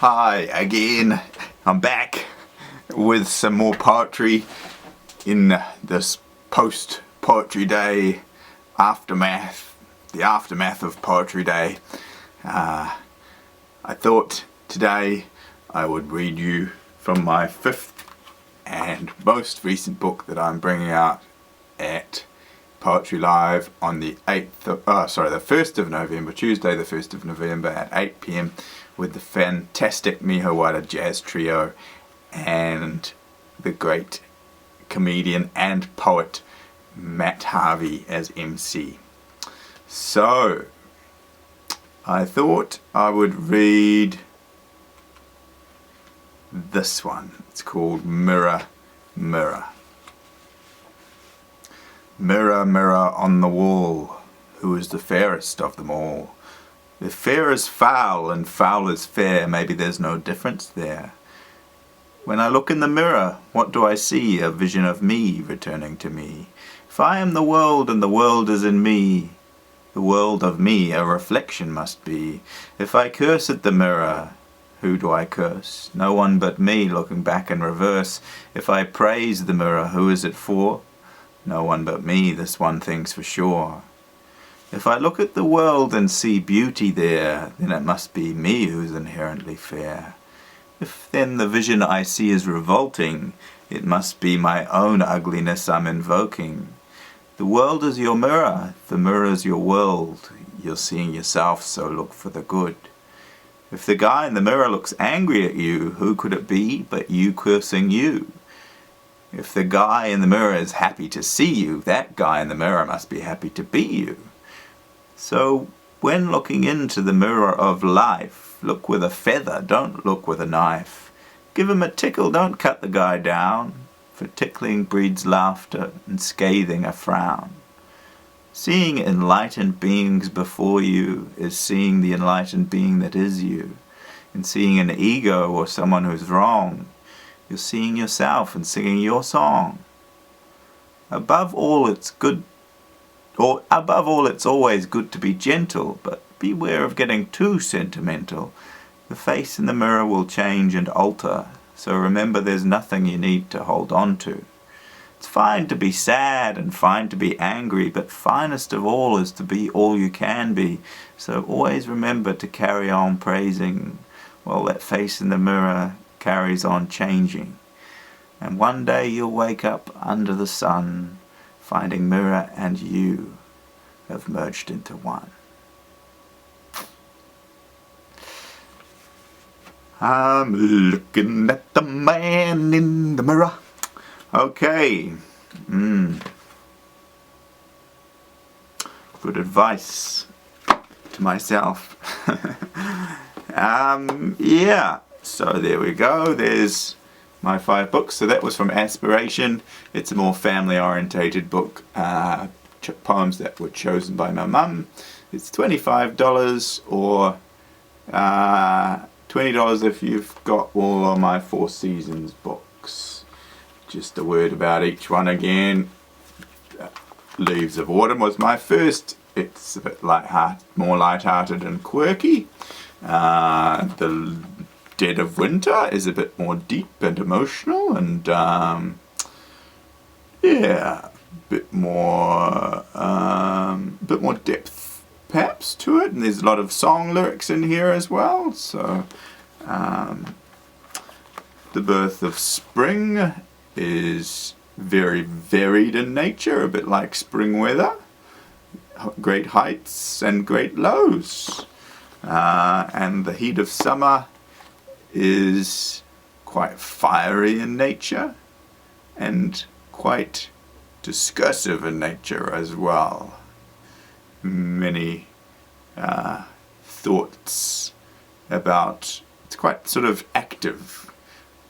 Hi again. I'm back with some more poetry in this post-Poetry Day aftermath, the aftermath of Poetry Day. I thought today I would read you from my fifth and most recent book that I'm bringing out at Poetry Live on the 1st of November, Tuesday the 1st of November at 8 p.m. with the fantastic Miho Wada Jazz Trio and the great comedian and poet Matt Harvey as MC. So, I thought I would read this one. It's called Mirror, Mirror. Mirror, mirror on the wall, who is the fairest of them all? If fair is foul and foul is fair, maybe there's no difference there. When I look in the mirror, what do I see? A vision of me returning to me. If I am the world and the world is in me, the world of me a reflection must be. If I curse at the mirror, who do I curse? No one but me looking back in reverse. If I praise the mirror, who is it for? No one but me, this one thing's for sure. If I look at the world and see beauty there, then it must be me who's inherently fair. If then the vision I see is revolting, it must be my own ugliness I'm invoking. The world is your mirror, the mirror is your world. You're seeing yourself, so look for the good. If the guy in the mirror looks angry at you, who could it be but you cursing you? If the guy in the mirror is happy to see you, that guy in the mirror must be happy to be you. So, when looking into the mirror of life, look with a feather, don't look with a knife. Give him a tickle, don't cut the guy down, for tickling breeds laughter and scathing a frown. Seeing enlightened beings before you is seeing the enlightened being that is you. And seeing an ego or someone who's wrong, you're seeing yourself and singing your song. Above all, it's always good to be gentle, but beware of getting too sentimental. The face in the mirror will change and alter, so remember there's nothing you need to hold on to. It's fine to be sad and fine to be angry, but finest of all is to be all you can be. So always remember to carry on praising while that face in the mirror carries on changing. And one day you'll wake up under the sun, finding mirror and you have merged into one. I'm looking at the man in the mirror. Okay. Good advice to myself. Yeah. So there we go. There's my 5 books. So that was from Aspiration. It's a more family-orientated book. Poems that were chosen by my mum. It's $25 or $20 if you've got all of my 4 Seasons books. Just a word about each one again. Leaves of Autumn was my first. It's a bit more light-hearted and quirky. The Dead of Winter is a bit more deep and emotional, and yeah, bit more depth perhaps to it, and there's a lot of song lyrics in here as well. So The Birth of Spring is very varied in nature, a bit like spring weather, great heights and great lows. And The Heat of Summer is quite fiery in nature and quite discursive in nature as well. Many thoughts about, it's quite sort of active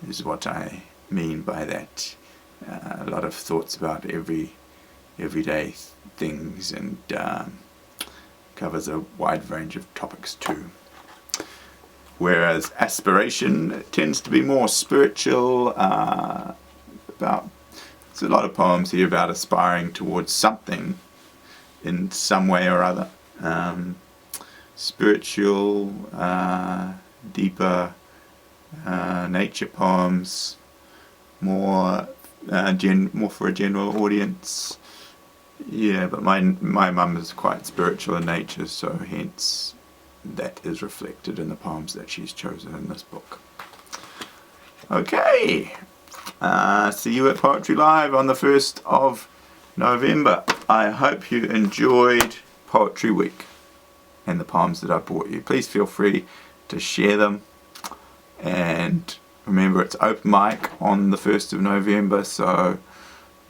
is what I mean by that. A lot of thoughts about everyday things, and covers a wide range of topics too. Whereas Aspiration tends to be more spiritual, there's a lot of poems here about aspiring towards something in some way or other. Spiritual, deeper, nature poems, more for a general audience. Yeah, but my mum is quite spiritual in nature, so hence that is reflected in the poems that she's chosen in this book. Okay, see you at Poetry Live on the 1st of November. I hope you enjoyed Poetry Week and the poems that I brought you. Please feel free to share them, and remember it's open mic on the 1st of November, so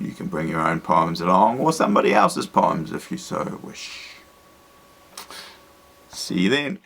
you can bring your own poems along, or somebody else's poems if you so wish. See you then.